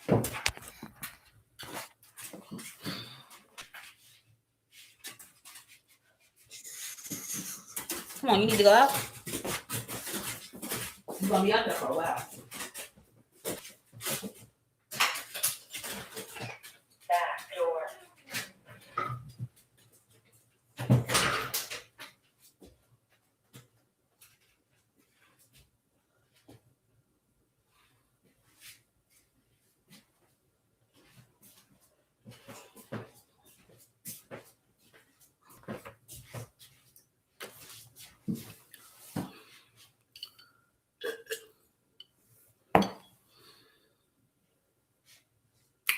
Come on, you need to go out. You're gonna be out there for a while. Back door.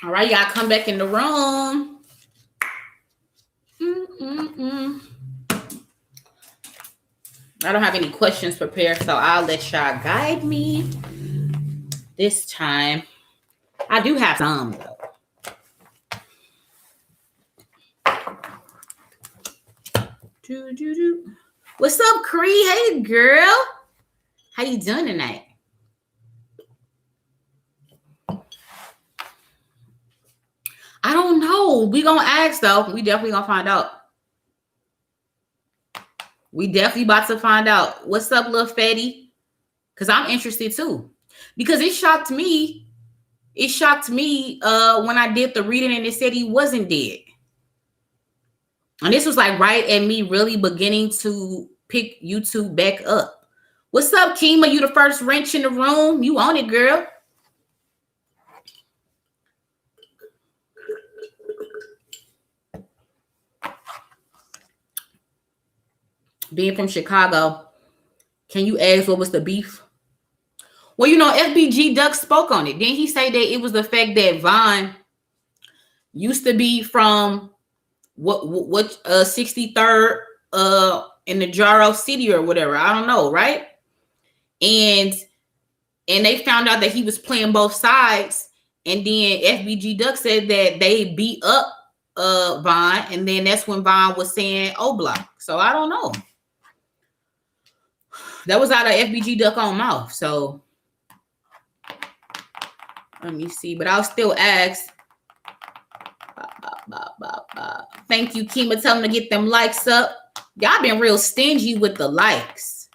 All right, y'all come back in the room. I don't have any questions prepared, so I'll let y'all guide me this time. I do have some, though. What's up, Cree? Hey, girl. How you doing tonight? I don't know. We gonna ask, though. We definitely gonna find out. We definitely about to find out. What's up, little fatty? Because I'm interested, too. Because it shocked me. It shocked me when I did the reading and it said he wasn't dead. And this was like right at me really beginning to pick YouTube back up. What's up, Kima? You the first wrench in the room. You on it, girl. Being from Chicago, can you ask what was the beef? Well, you know, FBG Duck spoke on it. Didn't he say that it was the fact that Vaughn used to be from what 63rd in the Jaro City or whatever? I don't know, right? And they found out that he was playing both sides. And then FBG Duck said that they beat up Vaughn, and then that's when Vaughn was saying O Block. So I don't know. That was out of FBG Duck on mouth. So let me see. But I'll still ask. Thank you, Kima. Tell them to get them likes up. Y'all been real stingy with the likes.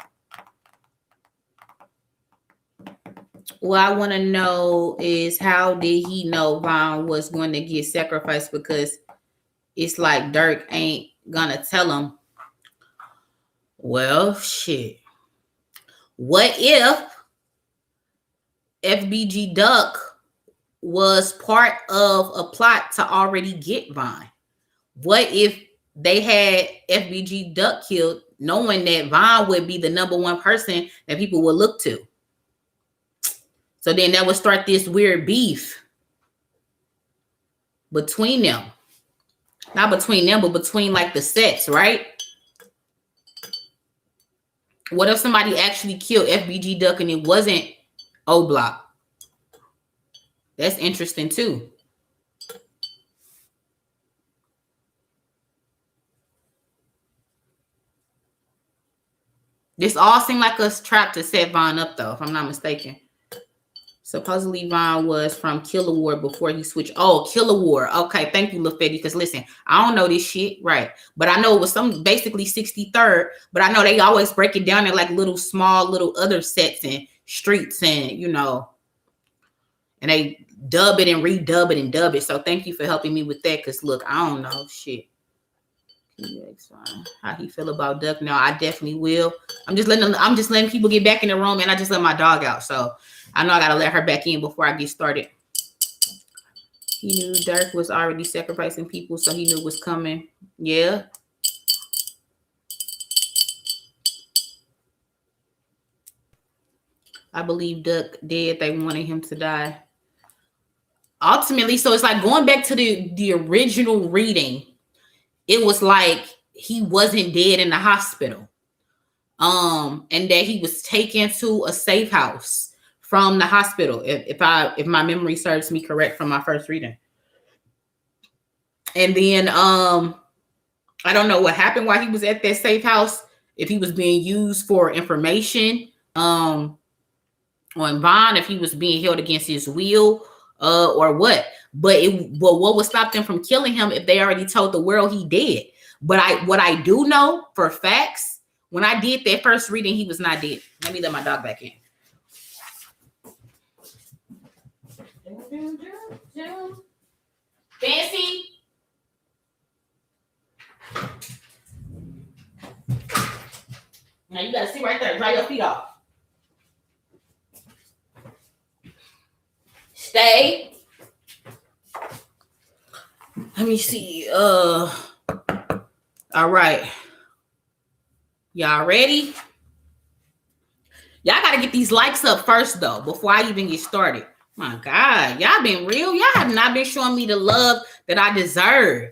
What I want to know is, how did he know Vaughn was going to get sacrificed? Because it's like Dirk ain't gonna tell him. Well, shit. What if FBG Duck was part of a plot to already get Vaughn? What if they had FBG Duck killed, knowing that Vaughn would be the number one person that people would look to? So then that would start this weird beef between them. Not between them, but between like the sets, right? What if somebody actually killed FBG Duck and it wasn't O Block? That's interesting too. This all seemed like a trap to set Vaughn up, though, if I'm not mistaken. Supposedly Vaughn was from Killer Ward before he switched. Oh, Killer Ward. Okay, thank you, LaFetti. Because listen, I don't know this shit, right? But I know it was some basically 63rd. But I know they always break it down in like small little other sets and streets, and you know, and they dub it and redub it and dub it. So thank you for helping me with that. Because look, I don't know shit. How he feel about Duck? No, I definitely will. I'm just letting people get back in the room, and I just let my dog out. So I know I gotta let her back in before I get started. He knew Dirk was already sacrificing people, so he knew it was coming. Yeah. I believe Duck dead. They wanted him to die. Ultimately, so it's like going back to the original reading. It was like he wasn't dead in the hospital. And that he was taken to a safe house from the hospital, if my memory serves me correct from my first reading. And then I don't know what happened while he was at that safe house, if he was being used for information on Vaughn, if he was being held against his will. or what. But what would stop them from killing him if they already told the world he dead? But what I do know for facts, when I did that first reading, he was not dead. Let me let my dog back in. Fancy. Now you gotta sit right there. Dry your feet off. Stay. Let me see. All right. Y'all ready? Y'all gotta get these likes up first though, before I even get started. My God, y'all been real. Y'all have not been showing me the love that I deserve.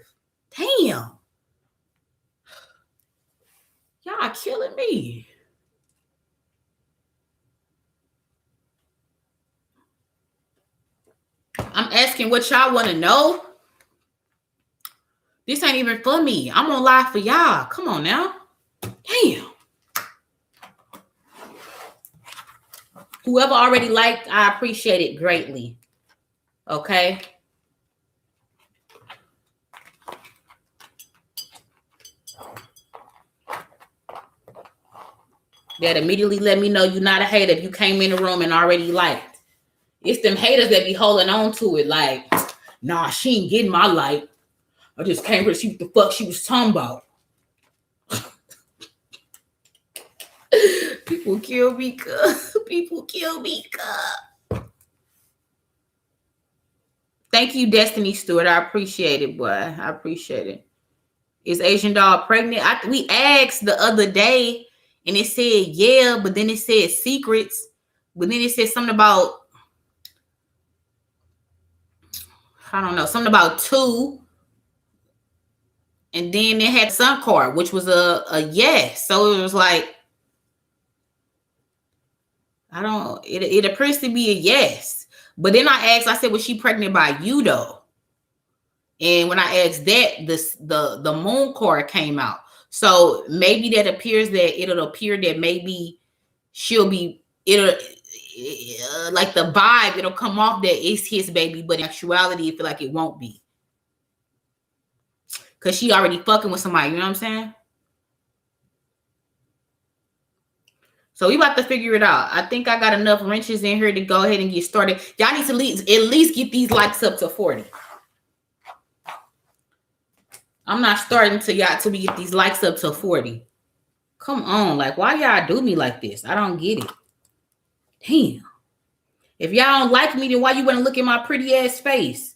Damn. Y'all killing me. I'm asking what y'all want to know. This ain't even for me. I'm gonna lie for y'all. Come on now. Damn. Whoever already liked, I appreciate it greatly. Okay. That immediately let me know you're not a hater if you came in the room and already liked. It's them haters that be holding on to it like, nah, she ain't getting my like. I just came here to see what the fuck she was talking about. People kill me, cuz. People kill me, cuz. Thank you, Destiny Stewart. I appreciate it, boy. I appreciate it. Is Asian doll pregnant? We asked the other day, and it said yeah, but then it said secrets. But then it said something about, I don't know, something about 2. And then it had some card, which was a yes. So it was like, it appears to be a yes. But then I asked, I said, was she pregnant by you though? And when I asked that, the moon card came out. So maybe that appears that it'll appear that maybe she'll be, like the vibe, it'll come off that it's his baby, but in actuality, I feel like it won't be. Because she already fucking with somebody, you know what I'm saying? So we about to figure it out. I think I got enough wrenches in here to go ahead and get started. Y'all need to at least get these likes up to 40. I'm not starting till we get these likes up to 40. Come on, like why y'all do me like this? I don't get it. Damn. If y'all don't like me, then why you want to look at my pretty ass face?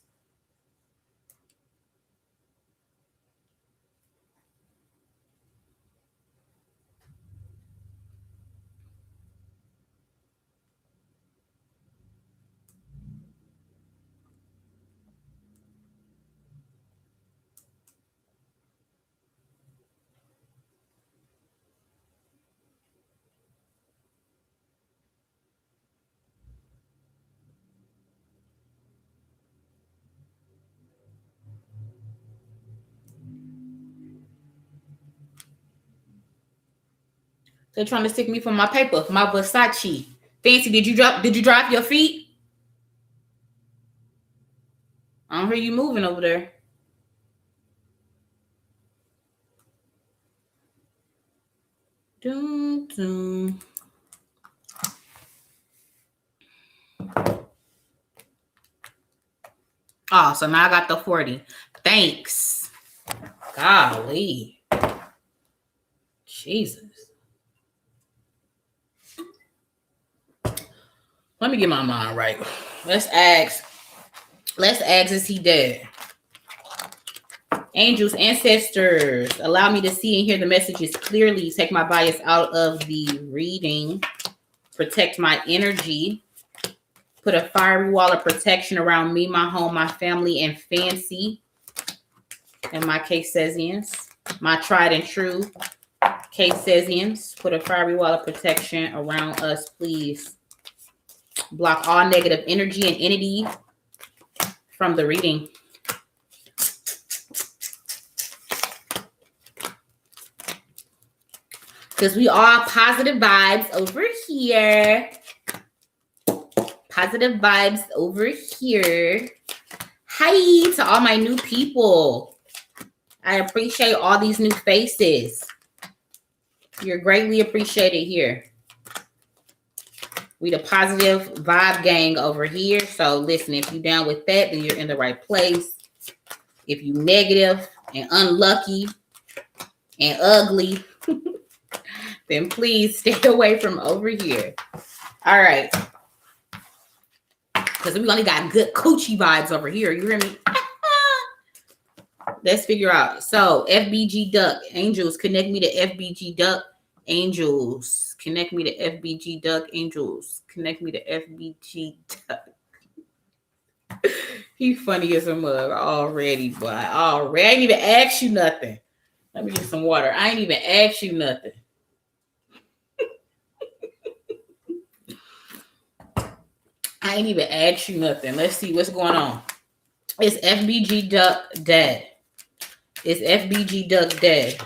They're trying to stick me for my paper, my Versace. Fancy, did you drop your feet? I don't hear you moving over there. Dun, dun. Oh, so now I got the 40. Thanks. Golly. Jesus. Let me get my mind right. Let's ask, is he dead? Angels, ancestors, allow me to see and hear the messages clearly. Take my bias out of the reading. Protect my energy. Put a fiery wall of protection around me, my home, my family, and Fancy. And my K-Sesians. My tried and true K-Sesians. Put a fiery wall of protection around us, please. Block all negative energy and entity from the reading. Because we are positive vibes over here. positive vibes over here. Hi to all my new people. I appreciate all these new faces. You're greatly appreciated here. We the positive vibe gang over here. So listen, if you down with that, then you're in the right place. If you negative and unlucky and ugly, then please stay away from over here. All right. Because we only got good coochie vibes over here. You hear me? Let's figure out. So FBG Duck. Angels, connect me to FBG Duck. Angels, connect me to FBG Duck. Angels, connect me to FBG Duck. He funny as a mug already, boy. Already. I ain't even asked you nothing. Let me get some water. I ain't even asked you nothing. I ain't even asked you nothing. Let's see what's going on. Is FBG Duck dead? Is FBG Duck dead?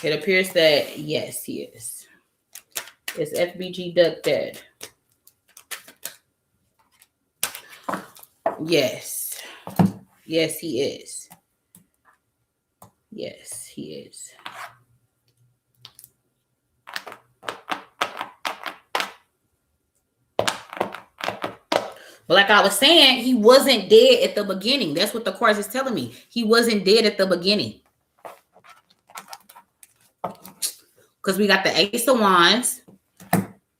It appears that yes, he is. Is FBG Duck dead? Yes. Yes, he is. Yes, he is. But like I was saying, he wasn't dead at the beginning. That's what the cards is telling me. He wasn't dead at the beginning. Because we got the Ace of Wands.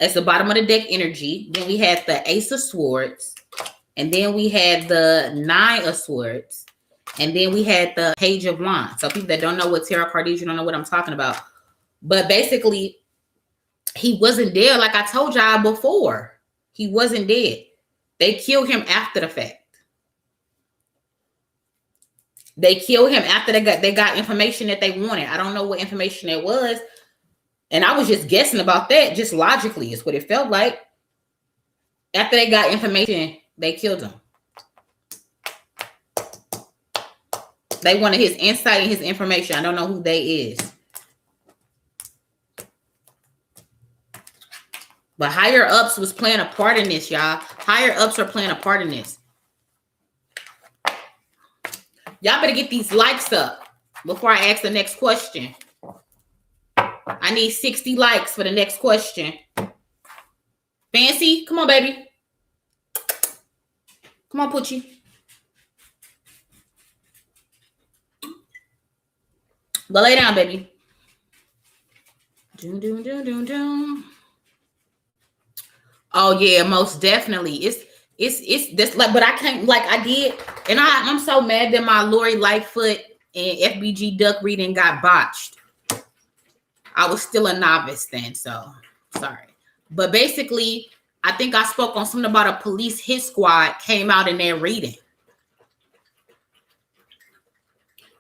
That's the bottom of the deck energy. Then we had the Ace of Swords. And then we had the Nine of Swords. And then we had the Page of Wands. So people that don't know what tarot card is, you don't know what I'm talking about. But basically, he wasn't dead like I told y'all before. He wasn't dead. They killed him after the fact. They killed him after they got information that they wanted. I don't know what information it was. And I was just guessing about that, just logically, is what it felt like. After they got information, they killed him. They wanted his insight and his information. I don't know who they is. But higher ups was playing a part in this, y'all. Higher ups are playing a part in this. Y'all better get these likes up before I ask the next question. I need 60 likes for the next question. Fancy, come on, baby. Come on, Poochie. But lay down, baby. Doom, doom, doom, doom, doom. Oh yeah, most definitely. It's this like, but I can't like I did, and I'm so mad that my Lori Lightfoot and FBG Duck reading got botched. I was still a novice then, so sorry. But basically, I think I spoke on something about a police hit squad came out in their reading.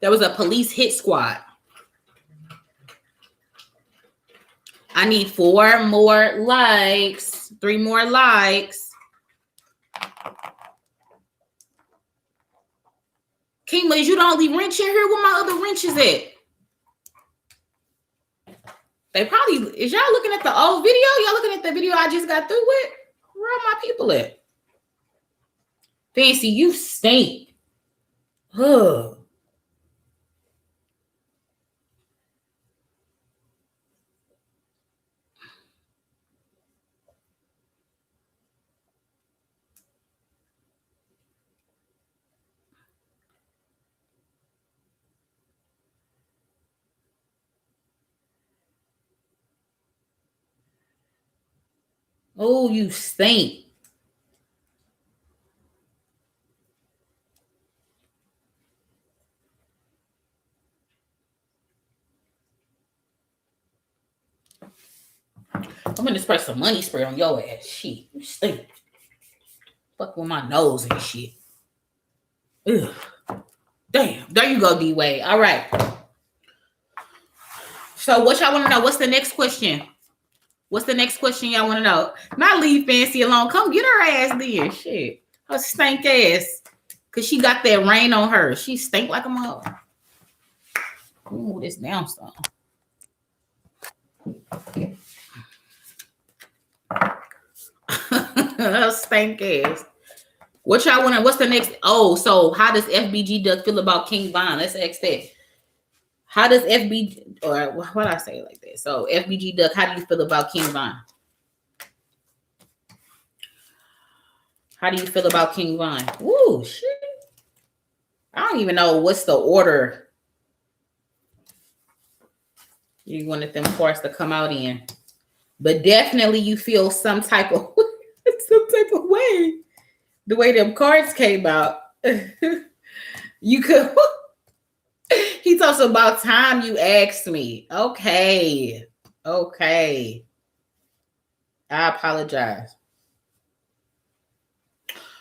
There was a police hit squad. I need 4 more likes, 3 more likes. Kingma, is you the only wrench in here? Where my other wrenches at? They probably, is y'all looking at the old video? Y'all looking at the video I just got through with? Where are my people at? Fancy, you stink. Ugh. Oh, you stink. I'm gonna spray some money spray on your ass. Shit, you stink. Fuck with my nose and shit. Ugh. Damn. There you go, D-Wade. All right. So what y'all want to know? What's the next question? What's the next question y'all want to know? Not leave Fancy alone. Come get her ass there. Shit. Her stank ass. Because she got that rain on her. She stink like a mother. Ooh, this down some. Stank ass. What y'all want? What's the next? Oh, so how does FBG Duck feel about King Von? Let's ask that. How does FBG, or what I say like that? So FBG Duck, how do you feel about King Von? How do you feel about King Von? Woo, shit. I don't even know what's the order you wanted them cards to come out in, but definitely you feel some type of way. The way them cards came out, you could. He talks about time you asked me. Okay. I apologize.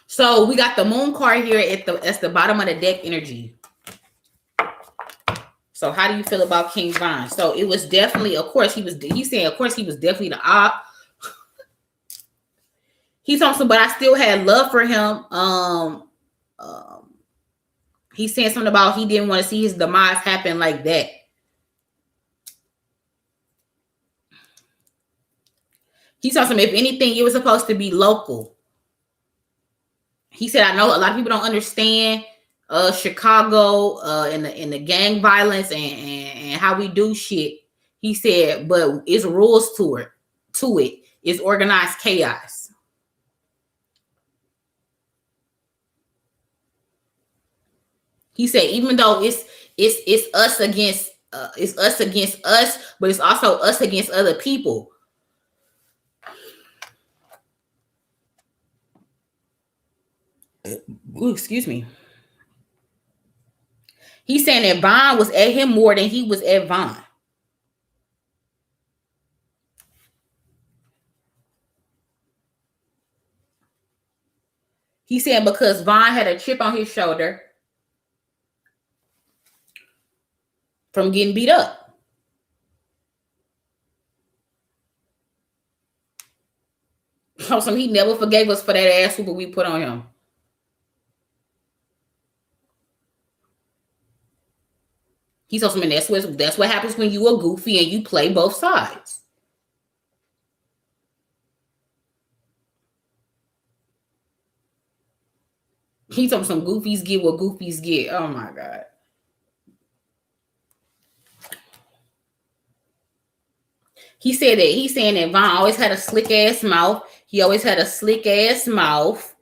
So we got the moon card here at the bottom of the deck energy. So how do you feel about King Von? So it was definitely, of course, he's saying, of course, he was definitely the op. He's talking, but I still had love for him. He's saying something about he didn't want to see his demise happen like that. He's talking, if anything, it was supposed to be local. He said, I know a lot of people don't understand Chicago and the gang violence and how we do shit. He said, but it's rules to it. It's organized chaos. He said, even though it's us against us, but it's also us against other people. Ooh, excuse me. He's saying that Von was at him more than he was at Von. He said because Von had a chip on his shoulder from getting beat up. So he never forgave us for that ass whooping we put on him. He told me that's what happens when you are goofy and you play both sides. He told me some goofies get what goofies get. Oh my God. He's saying that Von always had a slick ass mouth. He always had a slick ass mouth.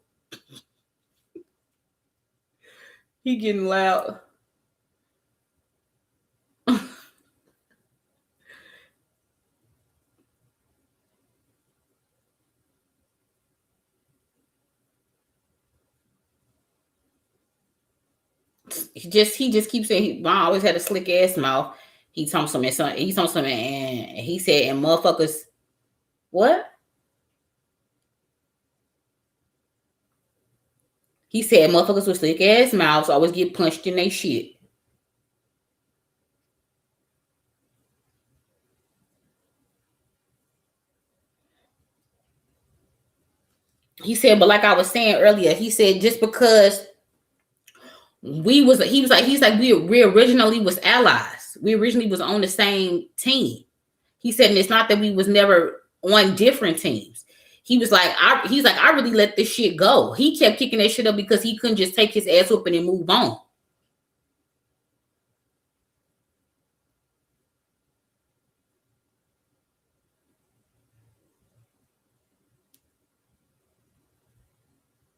He getting loud. He just keeps saying Von always had a slick ass mouth. He told something, and he said, and motherfuckers, what? He said motherfuckers with slick ass mouths always get punched in their shit. He said, but like I was saying earlier, he said just because we originally was allies. We originally was on the same team. He said, and it's not that we was never on different teams. He was like, I really let this shit go. He kept kicking that shit up because he couldn't just take his ass whooping and move on.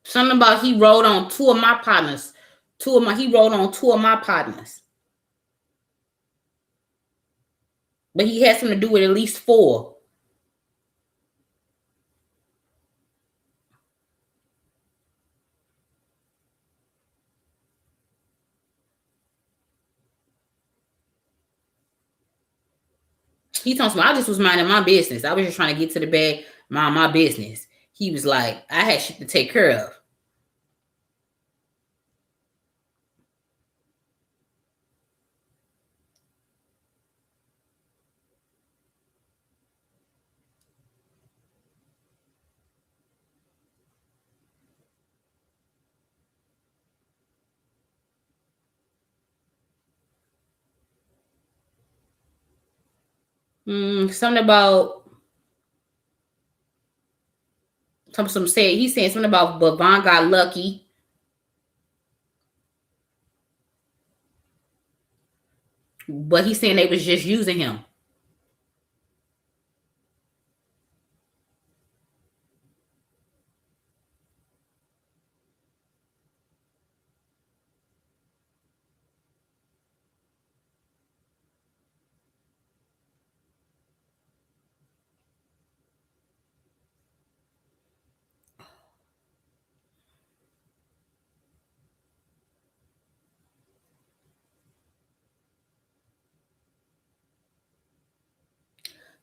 Something about he rode on two of my partners. He rode on two of my partners. But he had something to do with at least four. He told me I just was minding my business. I was just trying to get to the bag, mind my business. He was like, I had shit to take care of. Something about Some said he said something about but Von got lucky. But he's saying they was just using him.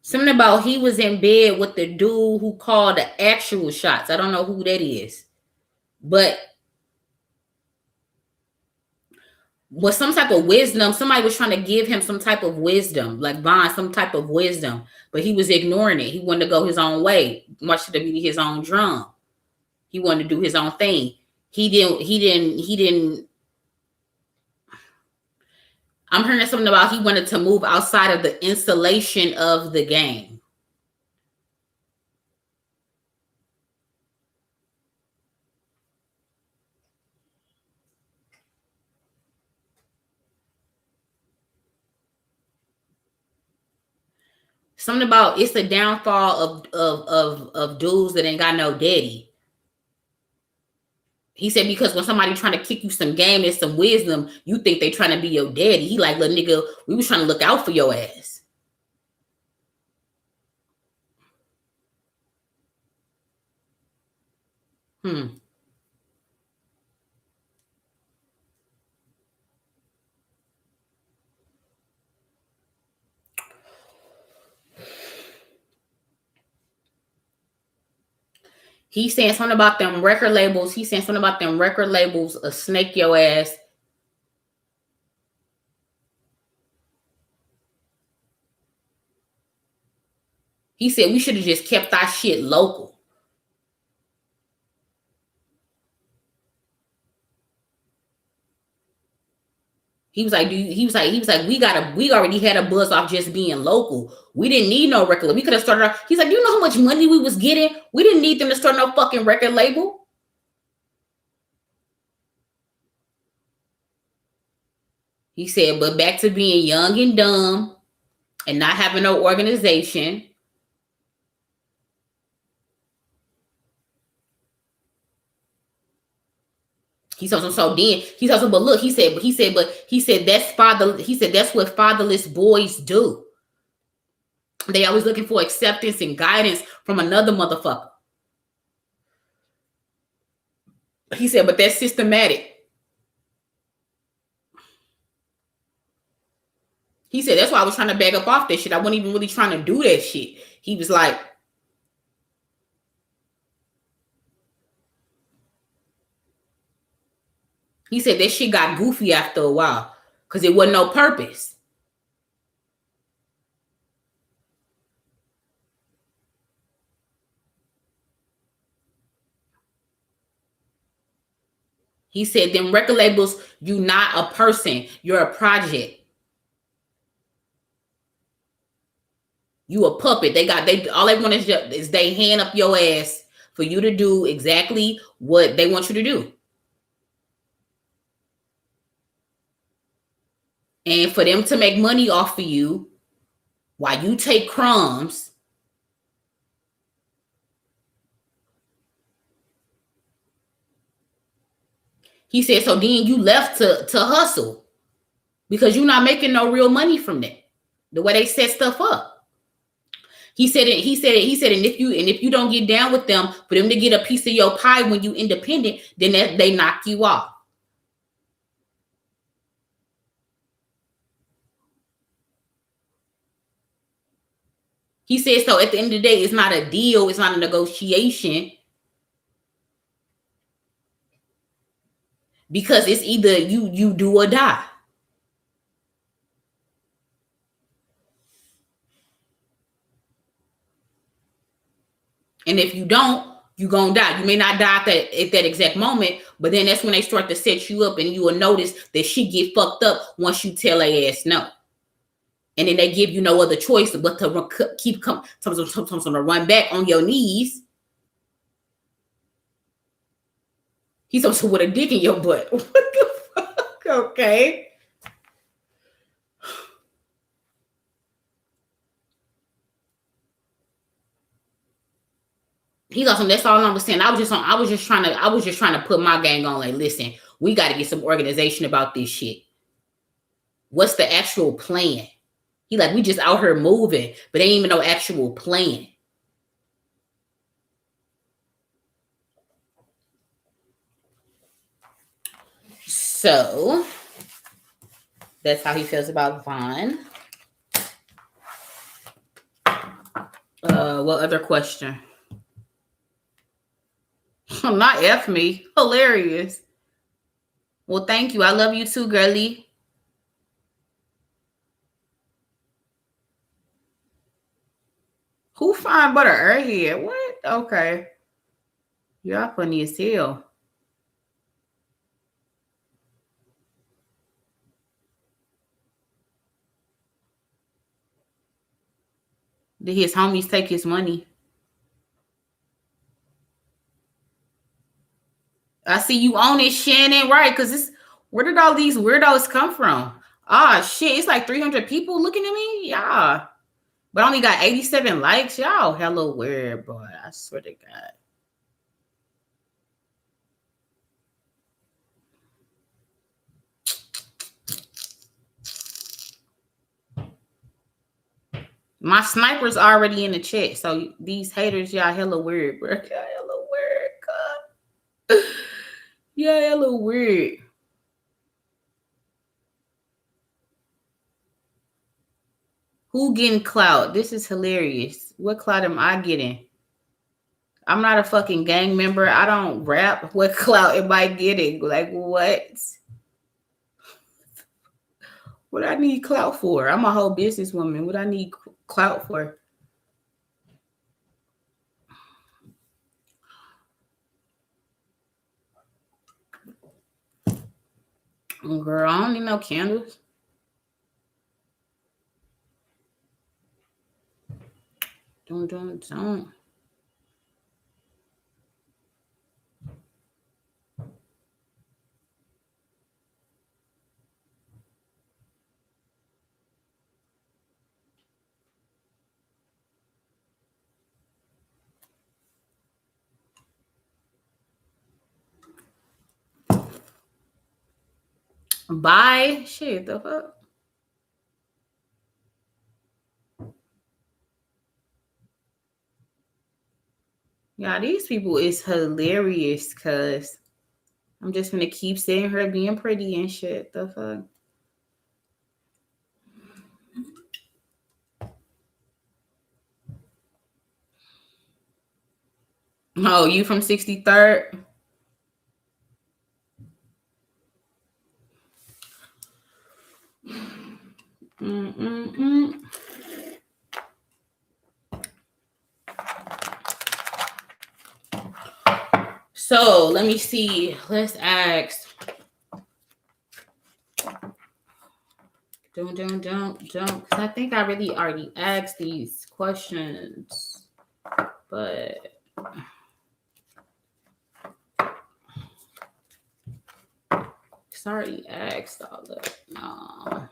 Something about he was in bed with the dude who called the actual shots. I don't know who that is. But with some type of wisdom, somebody was trying to give him some type of wisdom, like Vaughn, some type of wisdom. But he was ignoring it. He wanted to go his own way, much to be his own drum. He wanted to do his own thing. He didn't. I'm hearing something about he wanted to move outside of the installation of the game. Something about it's the downfall of dudes that ain't got no daddy. He said because when somebody trying to kick you some game and some wisdom, you think they trying to be your daddy. He like, little nigga, we was trying to look out for your ass. He saying something about them record labels. He saying something about them record labels snake your ass. He said we should have just kept our shit local. He was like, we already had a buzz off just being local. We didn't need no record label. We could have started off. He's like, you know how much money we was getting? We didn't need them to start no fucking record label. He said, but back to being young and dumb and not having no organization. He said, but look, he said that's what fatherless boys do. They always looking for acceptance and guidance from another motherfucker. He said, but that's systematic. He said, that's why I was trying to back up off that shit. I wasn't even really trying to do that shit. He was like, he said that shit got goofy after a while because it wasn't no purpose. He said, them record labels, you not a person. You're a project. You a puppet. All they want is they hand up your ass for you to do exactly what they want you to do. And for them to make money off of you while you take crumbs. He said, so then you left to hustle because you're not making no real money from that. The way they set stuff up. He said, and if you don't get down with them, for them to get a piece of your pie when you independent, then they knock you off. He said, so at the end of the day, it's not a deal. It's not a negotiation. Because it's either you do or die. And if you don't, you're going to die. You may not die at that exact moment, but then that's when they start to set you up and you will notice that shit get fucked up once you tell their ass no. And then they give you no other choice but to keep to run back on your knees He's also with a dick in your butt. What the fuck? Okay. He's awesome. That's all I was saying. I was just trying to put my gang on. Like, listen, we got to get some organization about this shit. What's the actual plan? He like, we just out here moving, but ain't even no actual plan. So that's how he feels about Vaughn. What other question? Not F me. Hilarious. Well, thank you. I love you too, girlie. Who find butter airhead? What? Okay. Y'all funny as hell. Did his homies take his money? I see you own it, Shannon. Right, because where did all these weirdos come from? Ah, shit. It's like 300 people looking at me? Yeah. But I only got 87 likes. Y'all hella weird, boy. I swear to God. My sniper's already in the chat. So these haters, y'all hella weird, bro. Y'all hella weird, God. Y'all hella weird. Who getting clout? This is hilarious. What clout am I getting? I'm not a fucking gang member. I don't rap. What clout am I getting? Like, what? What I need clout for? I'm a whole businesswoman. What I need clout for? Girl, I don't need no candles. Don't. Bye. Shit, the fuck? Yeah, these people is hilarious because I'm just gonna keep saying her being pretty and shit. The fuck? Oh, you from 63rd? So let me see. Let's ask. Don't. Because I think I really already asked these questions, but I already asked all of it. No.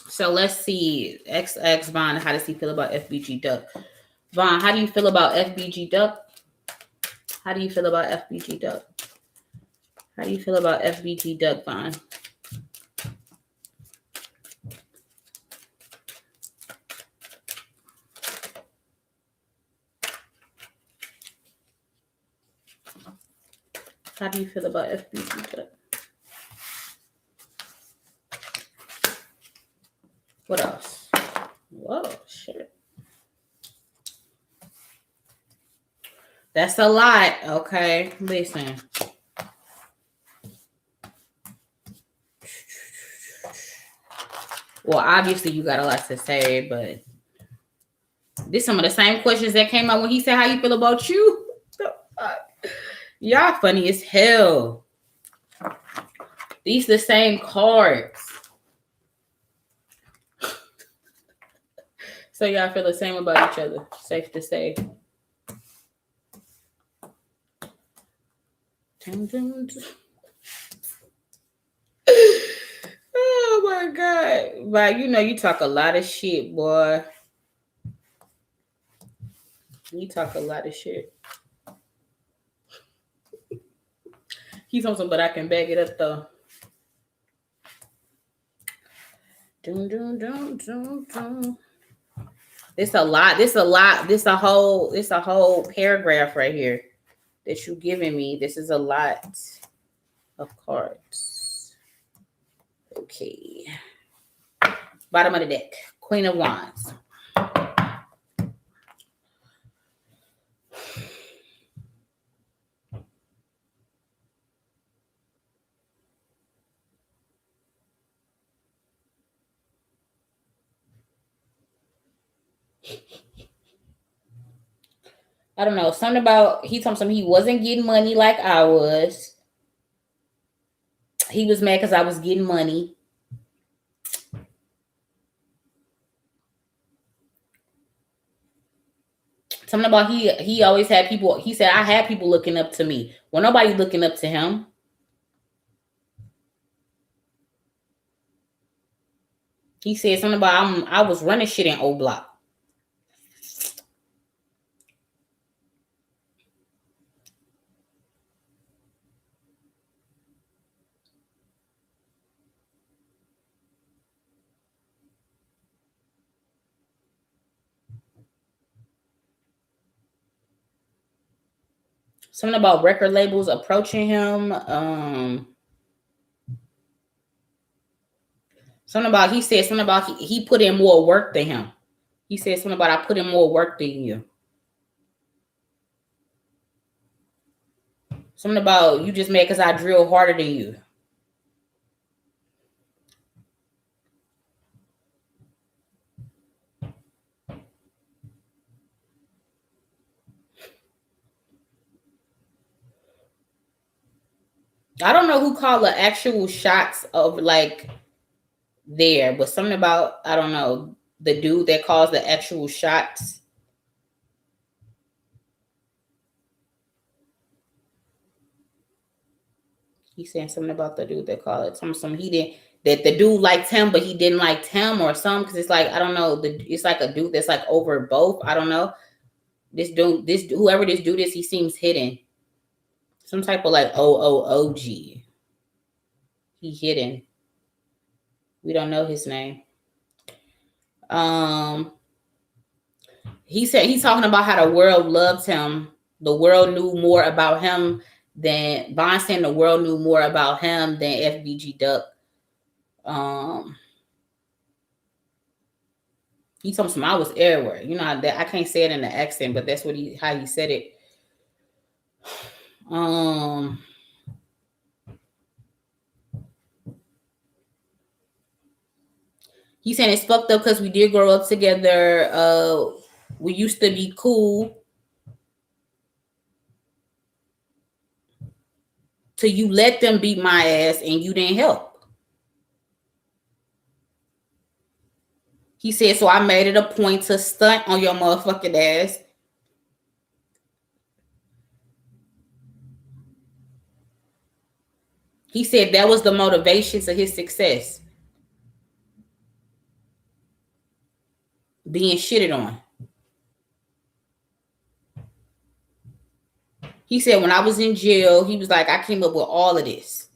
So let's see. XX Vaughn, how does he feel about FBG Duck? Vaughn, how do you feel about FBG Duck? How do you feel about FBG Duck? How do you feel about FBG Duck, Vaughn? How do you feel about FBG Duck? What else? Whoa, shit. That's a lot, okay? Listen. Well, obviously you got a lot to say, but this some of the same questions that came out when he said, how you feel about you? Y'all funny as hell. These the same cards. So y'all feel the same about each other. Safe to say. Oh my God. But you know you talk a lot of shit, boy. You talk a lot of shit. He's on some, but I can back it up though. It's a lot. This a whole paragraph right here that you giving me. This is a lot of cards. Okay. Bottom of the deck. Queen of Wands. I don't know. Something about he told me he wasn't getting money like I was. He was mad because I was getting money. Something about he always had people. He said I had people looking up to me. Well, nobody looking up to him. He said something about I was running shit in O Block. Something about record labels approaching him. Something about he said something about he put in more work than him. He said something about I put in more work than you. Something about you just mad because I drill harder than you. I don't know who called the actual shots of like there, but something about I don't know the dude that calls the actual shots. He's saying something about the dude that called it. Some he didn't that the dude liked him, but he didn't like him or something. Because it's like I don't know. It's like a dude that's like over both. I don't know. This dude, whoever this dude is, he seems hidden. Some type of like OOOG. He hidden. We don't know his name. He said he's talking about how the world loves him. The world knew more about him than Bond saying the world knew more about him than FBG Duck. He told me I was everywhere. You know that I can't say it in the accent, but that's what how he said it. He said it's fucked up because we did grow up together. We used to be cool. Till you let them beat my ass and you didn't help. He said, so I made it a point to stunt on your motherfucking ass. He said that was the motivation to his success. Being shitted on. He said when I was in jail, he was like, I came up with all of this.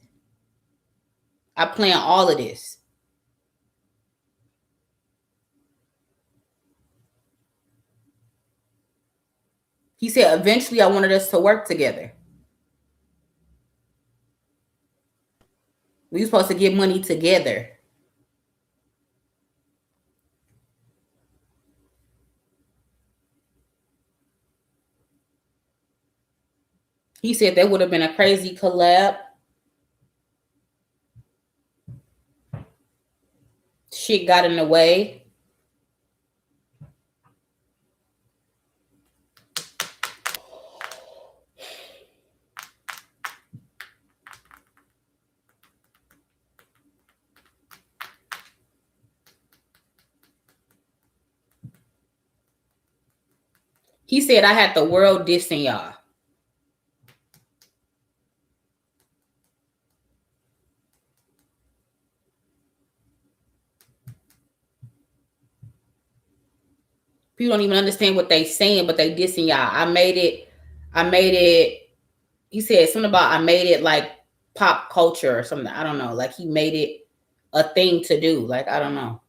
I planned all of this. He said eventually I wanted us to work together. We were supposed to get money together. He said that would have been a crazy collab. Shit got in the way. He said I had the world dissing y'all. People don't even understand what they saying, but they dissing y'all. I made it. He said something about I made it like pop culture or something. I don't know. Like he made it a thing to do. Like, I don't know.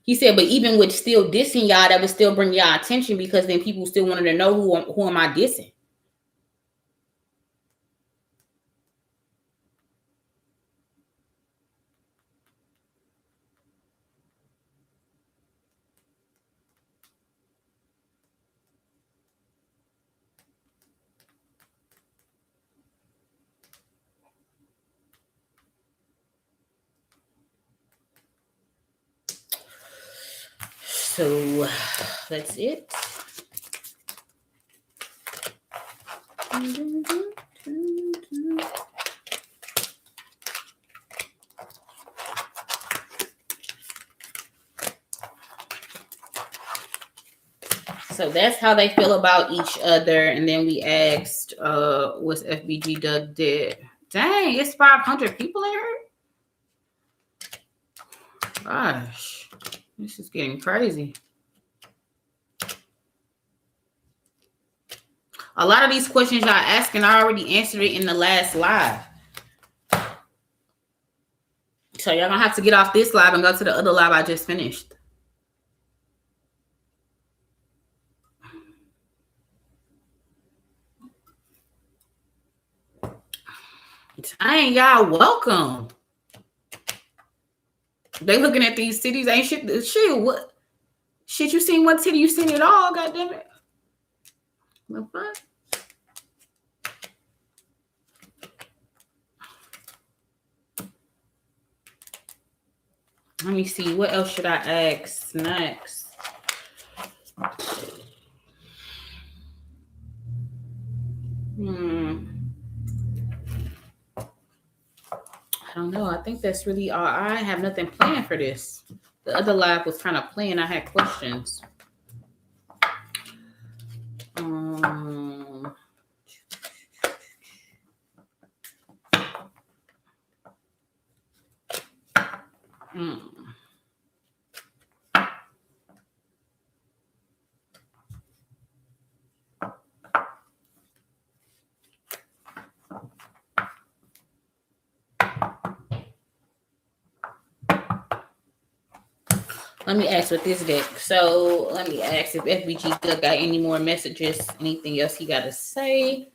He said, but even with still dissing y'all, that would still bring y'all attention because then people still wanted to know who am I dissing. So that's it. So that's how they feel about each other. And then we asked what's FBG Duck did. Dang, it's 500 people in here. Gosh, this is getting crazy. A lot of these questions y'all asking, I already answered it in the last live. So y'all gonna have to get off this live and go to the other live I just finished. Dang, y'all welcome. They looking at these cities, ain't shit. Shit, what? Shit, you seen one city, you seen it all, goddamn it. What the fuck? Let me see. What else should I ask next? I don't know. I think that's really all. I have nothing planned for this. The other live was kind of planned. I had questions. Let me ask with this deck. So let me ask if FBG Duck got any more messages, anything else he got to say.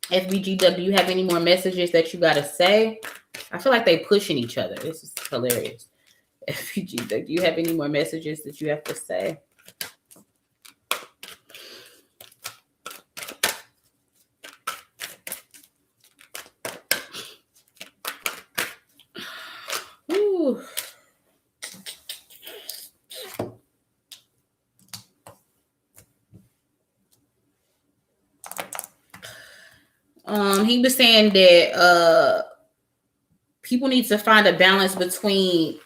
FBG Duck, do you have any more messages that you got to say? I feel like they pushing each other. This is hilarious. FBG Duck, do you have any more messages that you have to say? Ooh. He was saying that people need to find a balance between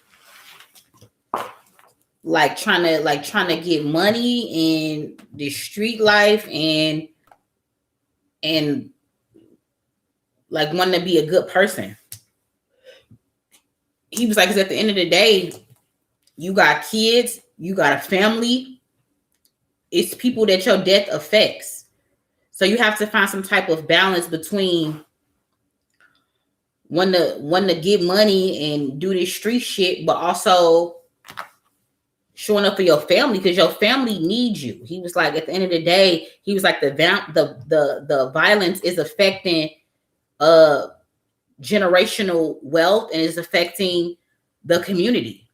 like trying to get money and the street life and like wanting to be a good person. He was like, because at the end of the day, you got kids, you got a family. It's people that your death affects. So you have to find some type of balance between wanting to get money and do this street shit, but also showing up for your family because your family needs you. He was like, at the end of the day, he was like, the violence is affecting generational wealth and is affecting the community.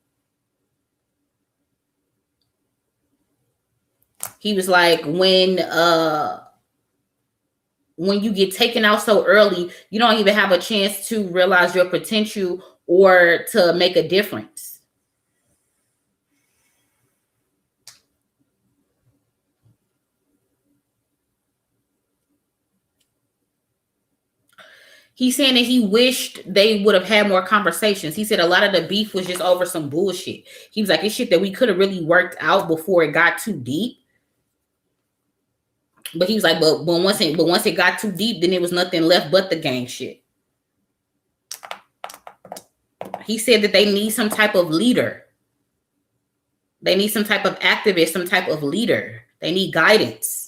He was like, when you get taken out so early, you don't even have a chance to realize your potential or to make a difference. He's saying that he wished they would have had more conversations. He said a lot of the beef was just over some bullshit. He was like, it's shit that we could have really worked out before it got too deep. But he was like, but once it got too deep, then there was nothing left but the gang shit. He said that they need some type of leader. They need some type of activist, some type of leader. They need guidance.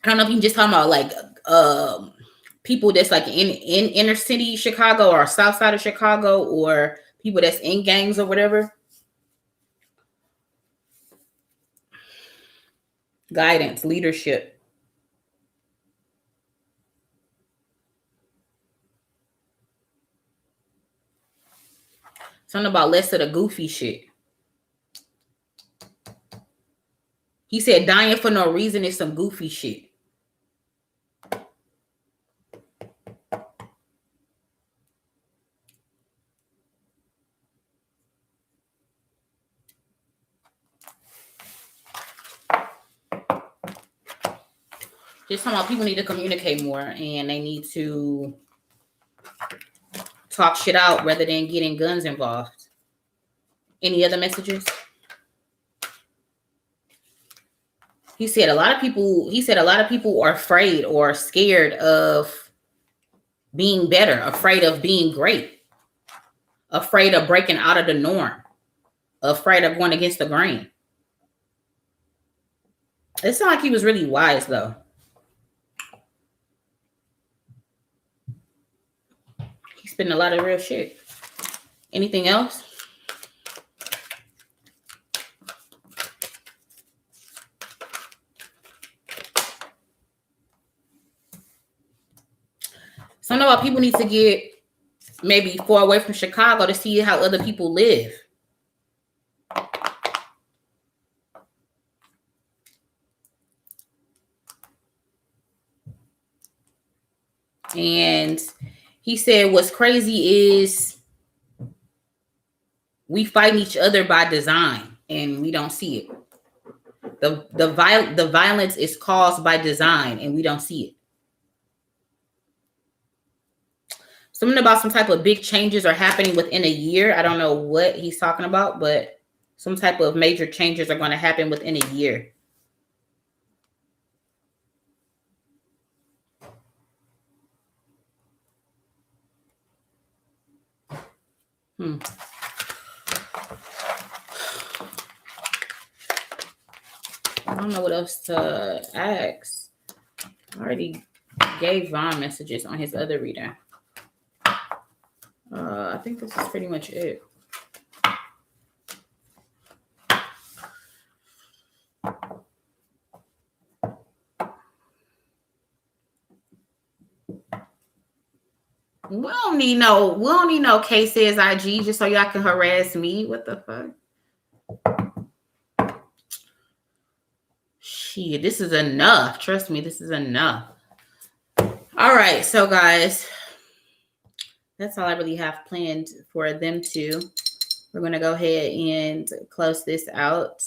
I don't know if you just talking about like people that's like in inner city Chicago or south side of Chicago, or people that's in gangs or whatever. Guidance, leadership. Something about less of the goofy shit. He said dying for no reason is some goofy shit. Just talking about people need to communicate more and they need to talk shit out rather than getting guns involved. Any other messages? He said a lot of people are afraid or scared of being better, afraid of being great, afraid of breaking out of the norm, afraid of going against the grain. It sounded like he was really wise though. He's spitting a lot of real shit. Anything else? Something about people need to get maybe far away from Chicago to see how other people live. And he said what's crazy is we fight each other by design and we don't see it. The violence is caused by design and we don't see it. Something about some type of big changes are happening within a year. I don't know what he's talking about, but some type of major changes are going to happen within a year. I don't know what else to ask. I already gave Vaughn messages on his other reader. I think this is pretty much it. We don't need no cases IG just so y'all can harass me. What the fuck? Shit, this is enough. Trust me, this is enough. All right, so guys, that's all I really have planned for them to. We're going to go ahead and close this out.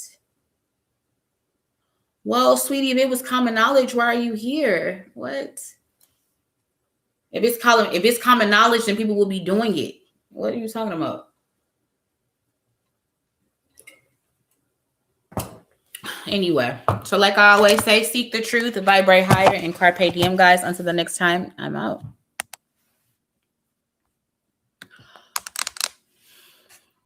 Well, sweetie, if it was common knowledge, why are you here? What? If it's common knowledge, then people will be doing it. What are you talking about? Anyway, so like I always say, seek the truth, vibrate higher, and carpe diem, guys. Until the next time, I'm out.